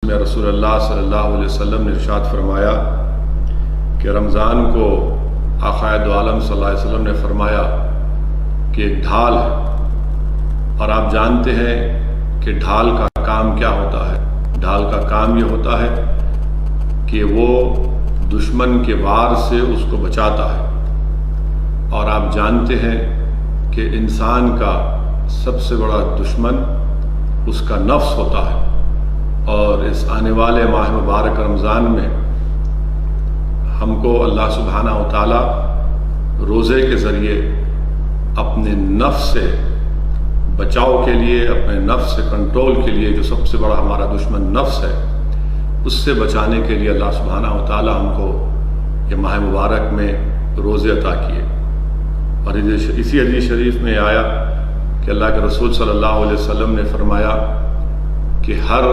میں رسول اللہ صلی اللہ علیہ وسلم نے ارشاد فرمایا کہ رمضان کو آقا دو عالم صلی اللہ علیہ وسلم نے فرمایا کہ ایک ڈھال ہے، اور آپ جانتے ہیں کہ ڈھال کا کام کیا ہوتا ہے۔ ڈھال کا کام یہ ہوتا ہے کہ وہ دشمن کے وار سے اس کو بچاتا ہے، اور آپ جانتے ہیں کہ انسان کا سب سے بڑا دشمن اس کا نفس ہوتا ہے۔ اور اس آنے والے ماہ مبارک رمضان میں ہم کو اللہ سبحانہ و تعالی روزے کے ذریعے اپنے نفس سے بچاؤ کے لیے، اپنے نفس سے کنٹرول کے لیے، جو سب سے بڑا ہمارا دشمن نفس ہے، اس سے بچانے کے لیے اللہ سبحانہ و تعالی ہم کو یہ ماہ مبارک میں روزے عطا کیے۔ اور اسی حدیث شریف میں آیا کہ اللہ کے رسول صلی اللہ علیہ وسلم نے فرمایا کہ ہر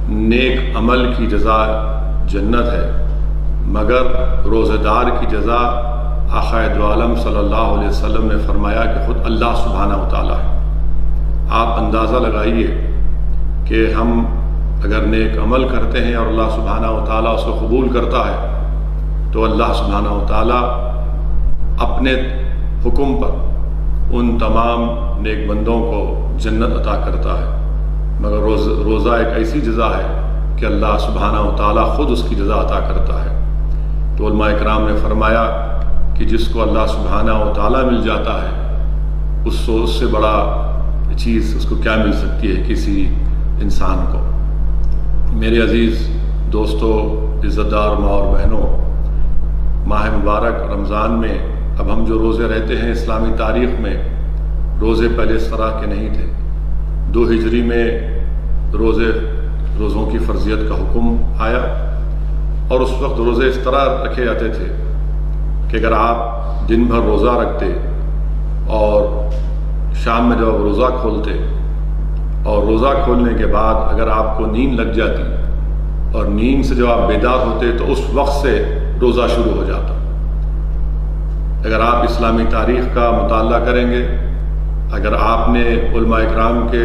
نیک عمل کی جزا جنت ہے، مگر روزہ دار کی جزا آقا دو عالم صلی اللہ علیہ وسلم نے فرمایا کہ خود اللہ سبحانہ و تعالی ہے۔ آپ اندازہ لگائیے کہ ہم اگر نیک عمل کرتے ہیں اور اللہ سبحانہ و تعالیٰ اس کو قبول کرتا ہے تو اللہ سبحانہ و تعالیٰ اپنے حکم پر ان تمام نیک بندوں کو جنت عطا کرتا ہے، مگر روزہ ایک ایسی جزا ہے کہ اللہ سبحانہ و تعالیٰ خود اس کی جزا عطا کرتا ہے۔ تو علماء اکرام نے فرمایا کہ جس کو اللہ سبحانہ و تعالیٰ مل جاتا ہے اس سے بڑا چیز اس کو کیا مل سکتی ہے کسی انسان کو۔ میرے عزیز دوستو، عزت دار ماں اور بہنوں، ماہ مبارک رمضان میں اب ہم جو روزے رہتے ہیں، اسلامی تاریخ میں روزے پہلے اس طرح کے نہیں تھے۔ 2 ہجری میں روزوں کی فرضیت کا حکم آیا، اور اس وقت روزے اس طرح رکھے جاتے تھے کہ اگر آپ دن بھر روزہ رکھتے اور شام میں جب آپ روزہ کھولتے، اور روزہ کھولنے کے بعد اگر آپ کو نیند لگ جاتی اور نیند سے جب آپ بیدار ہوتے تو اس وقت سے روزہ شروع ہو جاتا۔ اگر آپ اسلامی تاریخ کا مطالعہ کریں گے، اگر آپ نے علماء اکرام کے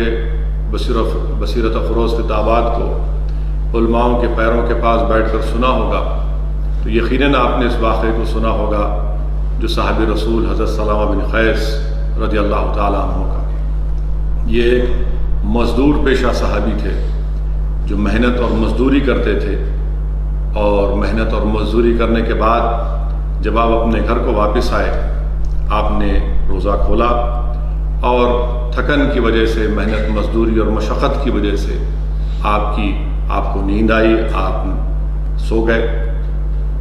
بصیرت افروز کتابات کو علماؤں کے پیروں کے پاس بیٹھ کر سنا ہوگا تو یقیناً آپ نے اس واقعے کو سنا ہوگا جو صحابی رسول حضرت سلامہ بن قیس رضی اللہ تعالیٰ عنہ کا۔ یہ ایک مزدور پیشہ صحابی تھے جو محنت اور مزدوری کرتے تھے، اور محنت اور مزدوری کرنے کے بعد جب آپ اپنے گھر کو واپس آئے، آپ نے روزہ کھولا، اور تھکن کی وجہ سے، محنت مزدوری اور مشقت کی وجہ سے آپ کو نیند آئی، آپ سو گئے،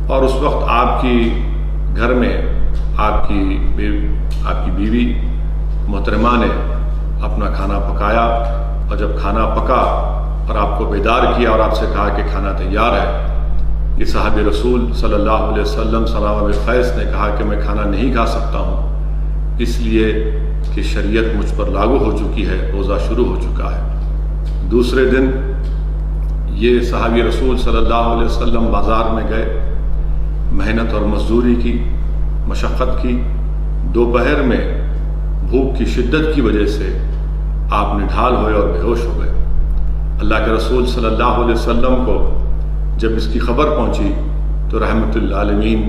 اور اس وقت آپ کی گھر میں آپ کی بیوی محترمہ نے اپنا کھانا پکایا، اور جب کھانا پکا اور آپ کو بیدار کیا اور آپ سے کہا کہ کھانا تیار ہے، یہ صحابی رسول صلی اللہ علیہ وسلم سلامہ بن قیس نے کہا کہ میں کھانا نہیں کھا سکتا ہوں، اس لیے کہ شریعت مجھ پر لاگو ہو چکی ہے، روزہ شروع ہو چکا ہے۔ دوسرے دن یہ صحابی رسول صلی اللہ علیہ وسلم بازار میں گئے، محنت اور مزدوری کی، مشقت کی، دوپہر میں بھوک کی شدت کی وجہ سے آپ نڈھال ہوئے اور بے ہوش ہو گئے۔ اللہ کے رسول صلی اللہ علیہ وسلم کو جب اس کی خبر پہنچی تو رحمت للعالمین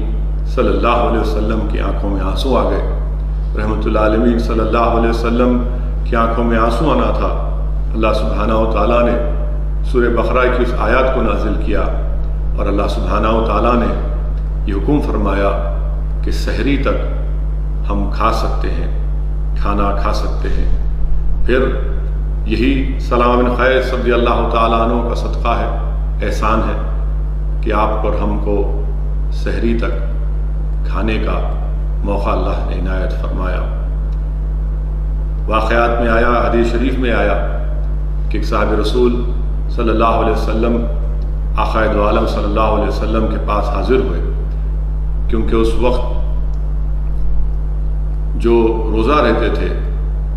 صلی اللہ علیہ وسلم کی آنکھوں میں آنسو آ گئے۔ رحمت للعالمین صلی اللہ علیہ وسلم کی آنکھوں میں آنسو آنا تھا، اللہ سبحانہ و تعالیٰ نے سورہ بقرہ کی اس آیات کو نازل کیا، اور اللہ سبحانہ و تعالیٰ نے یہ حکم فرمایا کہ سحری تک ہم کھا سکتے ہیں، کھانا کھا سکتے ہیں۔ پھر یہی سلامہ بن قیس رضی اللہ تعالیٰ عنہ کا صدقہ ہے، احسان ہے کہ آپ پر ہم کو سحری تک کھانے کا موقع اللہ نے عنایت فرمایا۔ واقعات میں آیا، حدیث شریف میں آیا کہ ایک صحابی رسول صلی اللہ علیہ وسلم آقا دو عالم صلی اللہ علیہ وسلم کے پاس حاضر ہوئے، کیونکہ اس وقت جو روزہ رہتے تھے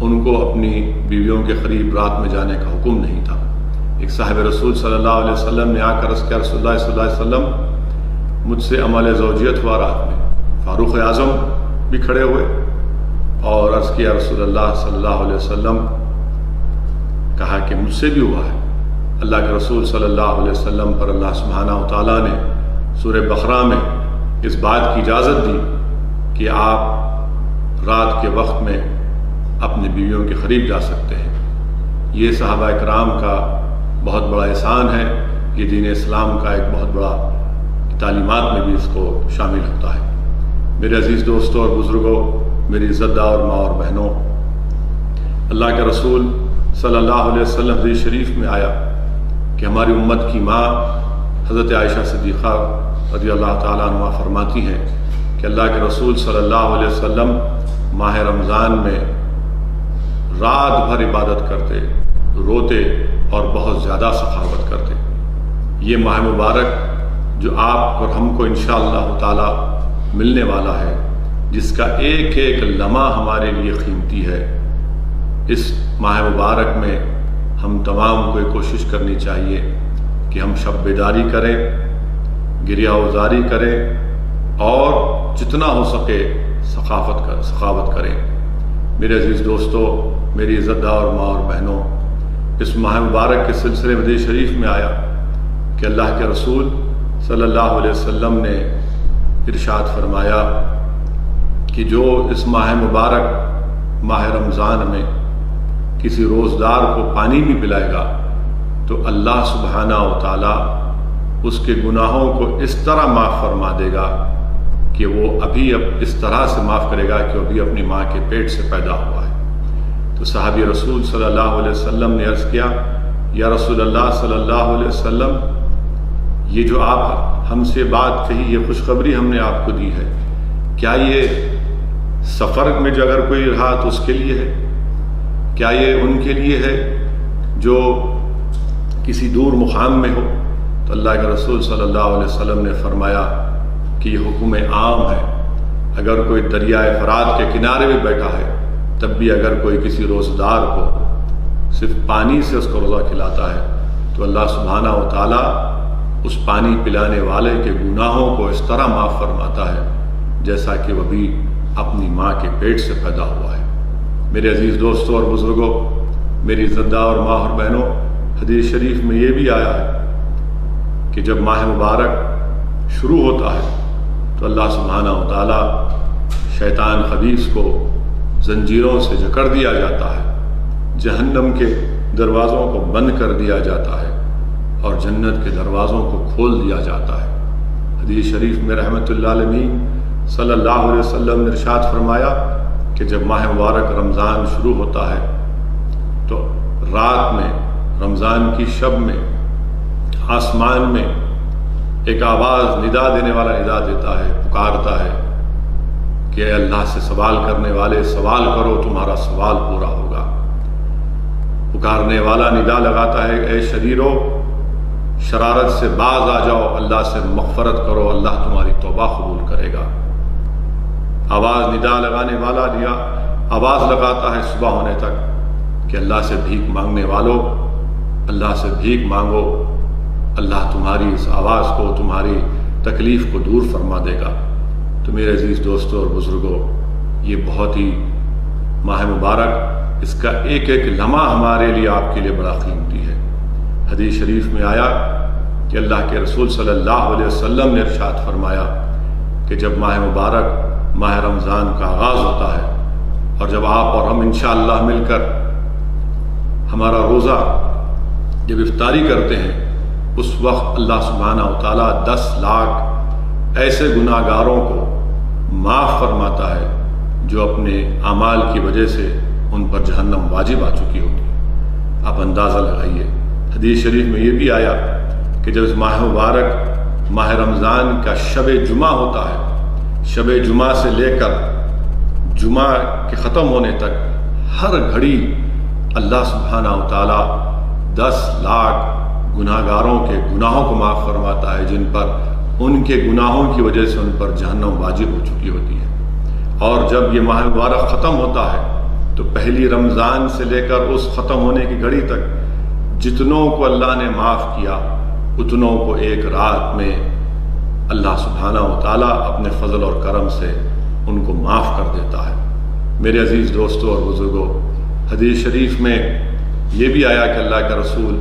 ان کو اپنی بیویوں کے قریب رات میں جانے کا حکم نہیں تھا۔ ایک صاحب رسول صلی اللہ علیہ وسلم نے آ کر عرض کیا، رسول اللہ صلی اللہ علیہ وسلم مجھ سے عمل زوجیت ہوا رات میں۔ فاروق اعظم بھی کھڑے ہوئے اور عرض کیا، رسول اللہ صلی اللہ علیہ وسلم، کہا کہ مجھ سے بھی ہوا ہے۔ اللہ کے رسول صلی اللہ علیہ وسلم پر اللہ سبحانہ و تعالیٰ نے سورہ بقرہ میں اس بات کی اجازت دی کہ آپ رات کے وقت میں اپنی بیویوں کے قریب جا سکتے ہیں۔ یہ صحابہ اکرام کا بہت بڑا احسان ہے، یہ دین اسلام کا ایک بہت بڑا تعلیمات میں بھی اس کو شامل ہوتا ہے۔ میرے عزیز دوستوں اور بزرگوں، میری عزت دار ماں اور بہنوں، اللہ کے رسول صلی اللہ علیہ وسلم حدیث شریف میں آیا کہ ہماری امت کی ماں حضرت عائشہ صدیقہ رضی اللہ تعالیٰ عنہ فرماتی ہیں کہ اللہ کے رسول صلی اللہ علیہ وسلم ماہ رمضان میں رات بھر عبادت کرتے، روتے اور بہت زیادہ سخاوت کرتے۔ یہ ماہ مبارک جو آپ اور ہم کو انشاءاللہ تعالیٰ ملنے والا ہے، جس کا ایک ایک لمحہ ہمارے لیے قیمتی ہے، اس ماہ مبارک میں ہم تمام کو کوشش کرنی چاہیے کہ ہم شب بیداری کریں، گریہ وزاری کریں اور جتنا ہو سکے سخاوت کریں۔ میرے عزیز دوستوں، میری عزت دار ماں اور بہنوں، اس ماہ مبارک کے سلسلے میں حدیث شریف میں آیا کہ اللہ کے رسول صلی اللہ علیہ وسلم نے ارشاد فرمایا کہ جو اس ماہ مبارک ماہ رمضان میں کسی روزدار کو پانی بھی پلائے گا تو اللہ سبحانہ و تعالیٰ اس کے گناہوں کو اس طرح معاف فرما دے گا کہ وہ ابھی اس طرح سے معاف کرے گا کہ وہ ابھی اپنی ماں کے پیٹ سے پیدا ہوا ہے۔ تو صحابی رسول صلی اللہ علیہ وسلم نے عرض کیا، یا رسول اللہ صلی اللہ علیہ وسلم، یہ جو آپ ہم سے بات کہی، یہ خوشخبری ہم نے آپ کو دی ہے، کیا یہ سفر میں جو اگر کوئی رہا تو اس کے لیے ہے؟ کیا یہ ان کے لیے ہے جو کسی دور مقام میں ہو؟ تو اللہ کے رسول صلی اللہ علیہ وسلم نے فرمایا کہ یہ حکم عام ہے۔ اگر کوئی دریائے فرات کے کنارے بھی بیٹھا ہے تب بھی اگر کوئی کسی روزدار کو صرف پانی سے اس کو روزہ کھلاتا ہے تو اللہ سبحانہ و تعالیٰ اس پانی پلانے والے کے گناہوں کو اس طرح معاف فرماتا ہے جیسا کہ وہ بھی اپنی ماں کے پیٹ سے پیدا ہوا ہے۔ میرے عزیز دوستوں اور بزرگوں، میری عزت دار اور ماں اور بہنوں، حدیث شریف میں یہ بھی آیا ہے کہ جب ماہ مبارک شروع ہوتا ہے تو اللہ سبحانہ و تعالیٰ شیطان خبیث کو زنجیروں سے جکڑ دیا جاتا ہے، جہنم کے دروازوں کو بند کر دیا جاتا ہے اور جنت کے دروازوں کو کھول دیا جاتا ہے۔ حدیث شریف میں رحمت اللہ علیہ صلی اللہ علیہ وسلم نے ارشاد فرمایا کہ جب ماہ مبارک رمضان شروع ہوتا ہے تو رات میں، رمضان کی شب میں، آسمان میں ایک آواز ندا دینے والا ندا دیتا ہے، پکارتا ہے کہ اے اللہ سے سوال کرنے والے، سوال کرو تمہارا سوال پورا ہوگا۔ پکارنے والا ندا لگاتا ہے، اے شریرو شرارت سے باز آ جاؤ، اللہ سے مغفرت کرو، اللہ تمہاری توبہ قبول کرے گا۔ آواز ندا لگانے والا آواز لگاتا ہے صبح ہونے تک کہ اللہ سے بھیک مانگنے والوں، اللہ سے بھیک مانگو، اللہ تمہاری اس آواز کو، تمہاری تکلیف کو دور فرما دے گا۔ تو میرے عزیز دوستوں اور بزرگوں، یہ بہت ہی ماہ مبارک، اس کا ایک ایک لمحہ ہمارے لیے، آپ کے لیے بڑا قیمتی ہے۔ حدیث شریف میں آیا کہ اللہ کے رسول صلی اللہ علیہ وسلم نے ارشاد فرمایا کہ جب ماہ مبارک ماہ رمضان کا آغاز ہوتا ہے اور جب آپ اور ہم انشاءاللہ مل کر ہمارا روزہ جب افطاری کرتے ہیں، اس وقت اللہ سبحانہ و تعالیٰ 10 لاکھ ایسے گناہ گاروں کو معاف فرماتا ہے جو اپنے اعمال کی وجہ سے ان پر جہنم واجب آ چکی ہوتی۔ آپ اندازہ لگائیے، حدیث شریف میں یہ بھی آیا کہ جب اس ماہ مبارک ماہ رمضان کا شب جمعہ ہوتا ہے، شب جمعہ سے لے کر جمعہ کے ختم ہونے تک ہر گھڑی اللہ سبحانہ و تعالیٰ 10 لاکھ گناہ گاروں کے گناہوں کو معاف فرماتا ہے جن پر ان کے گناہوں کی وجہ سے ان پر جہنم واجب ہو چکی ہوتی ہے۔ اور جب یہ ماہ مبارک ختم ہوتا ہے تو پہلی رمضان سے لے کر اس ختم ہونے کی گھڑی تک جتنوں کو اللہ نے معاف کیا، اتنوں کو ایک رات میں اللہ سبحانہ و تعالیٰ اپنے فضل اور کرم سے ان کو معاف کر دیتا ہے۔ میرے عزیز دوستوں اور بزرگوں، حدیث شریف میں یہ بھی آیا کہ اللہ کا رسول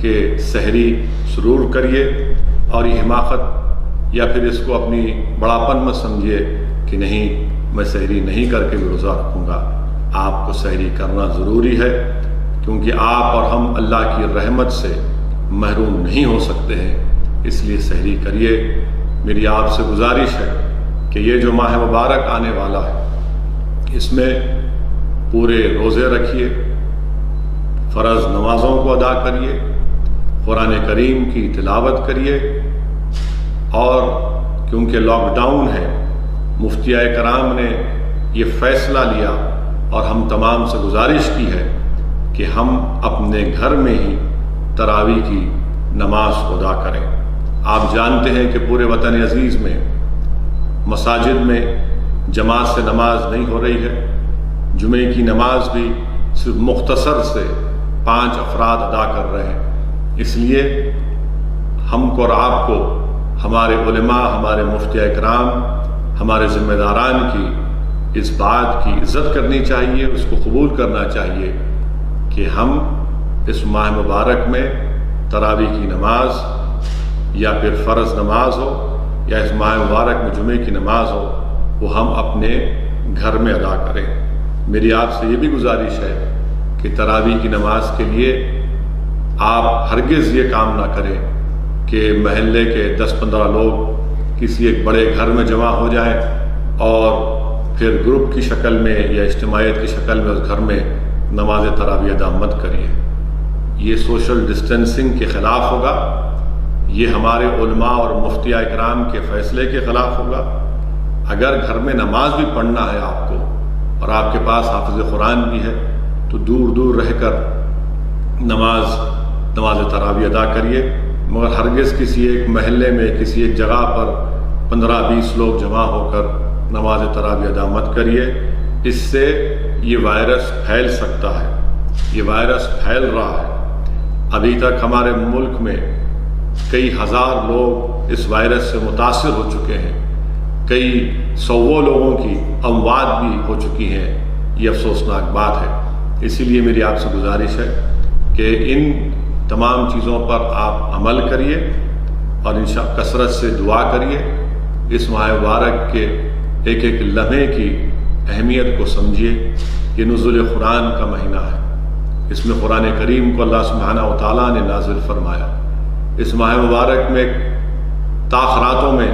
کہ سحری ضرور کریے، اور یہ حماقت یا پھر اس کو اپنی بڑاپن مت سمجھیے کہ نہیں میں سحری نہیں کر کے بھی روزہ رکھوں گا۔ آپ کو سحری کرنا ضروری ہے، کیونکہ آپ اور ہم اللہ کی رحمت سے محروم نہیں ہو سکتے ہیں، اس لیے سحری کریے۔ میری آپ سے گزارش ہے کہ یہ جو ماہ مبارک آنے والا ہے اس میں پورے روزے رکھیے، فرض نمازوں کو ادا کریے، قرآن کریم کی تلاوت کریے، اور کیونکہ لاک ڈاؤن ہے، مفتیاء کرام نے یہ فیصلہ لیا اور ہم تمام سے گزارش کی ہے کہ ہم اپنے گھر میں ہی تراویح کی نماز کو ادا کریں۔ آپ جانتے ہیں کہ پورے وطن عزیز میں مساجد میں جماعت سے نماز نہیں ہو رہی ہے، جمعے کی نماز بھی صرف مختصر سے 5 افراد ادا کر رہے ہیں۔ اس لیے ہم کو اور آپ کو ہمارے علماء، ہمارے مفتیاء کرام، ہمارے ذمہ داران کی اس بات کی عزت کرنی چاہیے، اس کو قبول کرنا چاہیے کہ ہم اس ماہ مبارک میں تراویح کی نماز یا پھر فرض نماز ہو یا اس ماہ مبارک میں جمعے کی نماز ہو وہ ہم اپنے گھر میں ادا کریں۔ میری آپ سے یہ بھی گزارش ہے کہ تراویح کی نماز کے لیے آپ ہرگز یہ کام نہ کریں کہ محلے کے 10-15 لوگ کسی ایک بڑے گھر میں جمع ہو جائیں اور پھر گروپ کی شکل میں یا اجتماعیت کی شکل میں اس گھر میں نماز تراویح ادا مت کریے۔ یہ سوشل ڈسٹینسنگ کے خلاف ہوگا، یہ ہمارے علماء اور مفتیاء کرام کے فیصلے کے خلاف ہوگا۔ اگر گھر میں نماز بھی پڑھنا ہے آپ کو اور آپ کے پاس حافظ قرآن بھی ہے تو دور دور رہ کر نماز تراویح ادا کریے، مگر ہرگز کسی ایک محلے میں کسی ایک جگہ پر 15-20 لوگ جمع ہو کر نماز تراویح ادا مت کریے۔ اس سے یہ وائرس پھیل سکتا ہے، یہ وائرس پھیل رہا ہے۔ ابھی تک ہمارے ملک میں کئی ہزار لوگ اس وائرس سے متاثر ہو چکے ہیں، کئی سووں لوگوں کی اموات بھی ہو چکی ہیں۔ یہ افسوسناک بات ہے۔ اسی لیے میری آپ سے گزارش ہے کہ ان تمام چیزوں پر آپ عمل کریے اور انشاءاللہ کثرت سے دعا کریے۔ اس ماہ مبارک کے ایک ایک لمحے کی اہمیت کو سمجھیے۔ یہ نزول قرآن کا مہینہ ہے، اس میں قرآن کریم کو اللہ سبحانہ و تعالیٰ نے نازل فرمایا۔ اس ماہ مبارک میں تاخراتوں میں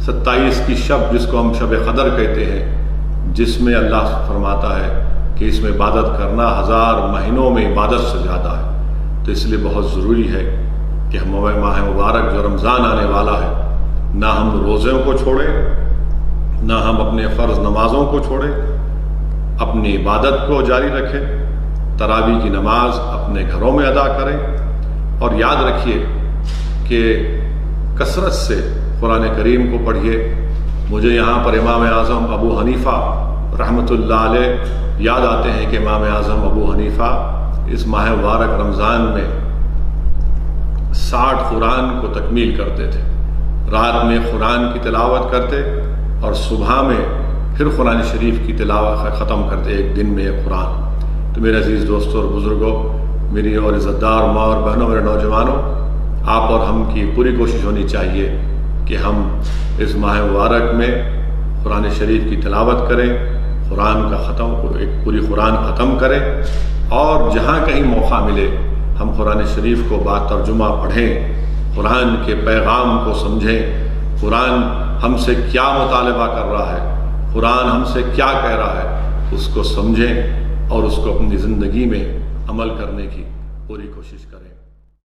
27 کی شب، جس کو ہم شب قدر کہتے ہیں، جس میں اللہ فرماتا ہے کہ اس میں عبادت کرنا 1000 مہینوں میں عبادت سے زیادہ ہے۔ تو اس لیے بہت ضروری ہے کہ ہم ماہ مبارک جو رمضان آنے والا ہے، نہ ہم روزوں کو چھوڑیں، نہ ہم اپنے فرض نمازوں کو چھوڑیں، اپنی عبادت کو جاری رکھیں، تراویح کی نماز اپنے گھروں میں ادا کریں، اور یاد رکھیے کہ کثرت سے قرآن کریم کو پڑھیے۔ مجھے یہاں پر امام اعظم ابو حنیفہ رحمۃ اللہ علیہ یاد آتے ہیں کہ امام اعظم ابو حنیفہ اس ماہ مبارک رمضان میں 60 قرآن کو تکمیل کرتے تھے۔ رات میں قرآن کی تلاوت کرتے اور صبح میں پھر قرآن شریف کی تلاوت ختم کرتے، ایک دن میں ایک قرآن۔ تو میرے عزیز دوستوں اور بزرگوں، میری اور عزت دار ماں اور بہنوں، میرے نوجوانوں، آپ اور ہم کی پوری کوشش ہونی چاہیے کہ ہم اس ماہ مبارک میں قرآن شریف کی تلاوت کریں، قرآن کا ایک پوری قرآن ختم کریں، اور جہاں کہیں موقع ملے ہم قرآن شریف کو با ترجمہ پڑھیں، قرآن کے پیغام کو سمجھیں، قرآن ہم سے کیا مطالبہ کر رہا ہے، قرآن ہم سے کیا کہہ رہا ہے، اس کو سمجھیں اور اس کو اپنی زندگی میں عمل کرنے کی پوری کوشش کریں۔